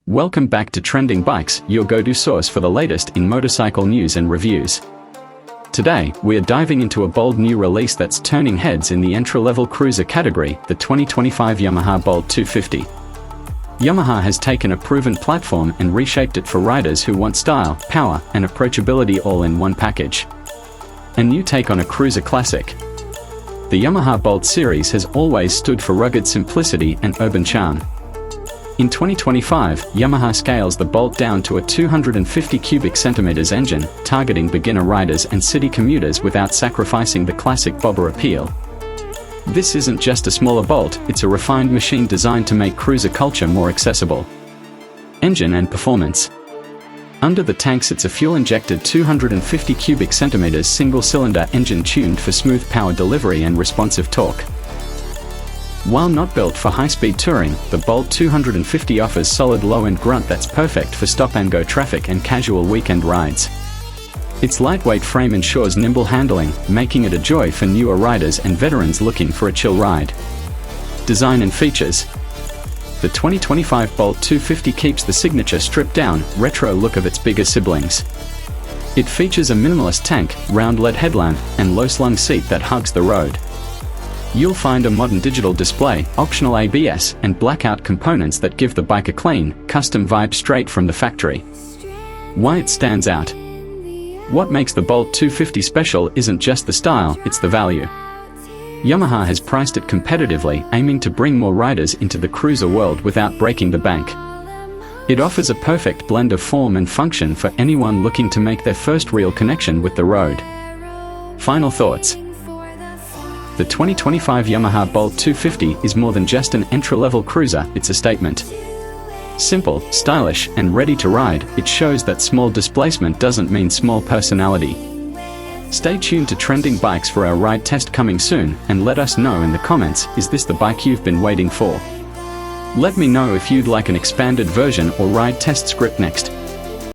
Welcome back to Trending Bikes, your go-to source for the latest in motorcycle news and reviews. Today, we are diving into a bold new release that's turning heads in the entry-level cruiser category, the 2025 Yamaha Bolt 250. Yamaha has taken a proven platform and reshaped it for riders who want style, power, and approachability all in one package. A new take on a cruiser classic. The Yamaha Bolt series has always stood for rugged simplicity and urban charm. In 2025, Yamaha scales the Bolt down to a 250 cubic centimeters engine, targeting beginner riders and city commuters without sacrificing the classic bobber appeal. This isn't just a smaller Bolt, it's a refined machine designed to make cruiser culture more accessible. Engine and performance. Under the tank sits a fuel-injected 250 cubic centimeters single-cylinder engine tuned for smooth power delivery and responsive torque. While not built for high-speed touring, the Bolt 250 offers solid low-end grunt that's perfect for stop-and-go traffic and casual weekend rides. Its lightweight frame ensures nimble handling, making it a joy for newer riders and veterans looking for a chill ride. Design and features. The 2025 Bolt 250 keeps the signature stripped-down, retro look of its bigger siblings. It features a minimalist tank, round LED headlamp, and low-slung seat that hugs the road. You'll find a modern digital display, optional ABS, and blackout components that give the bike a clean, custom vibe straight from the factory. Why it stands out. What makes the Bolt 250 special isn't just the style, it's the value. Yamaha has priced it competitively, aiming to bring more riders into the cruiser world without breaking the bank. It offers a perfect blend of form and function for anyone looking to make their first real connection with the road. Final thoughts. The 2025 Yamaha Bolt 250 is more than just an entry-level cruiser, it's a statement. Simple, stylish, and ready to ride, it shows that small displacement doesn't mean small personality. Stay tuned to Trending Bikes for our ride test coming soon, and let us know in the comments, is this the bike you've been waiting for? Let me know if you'd like an expanded version or ride test script next.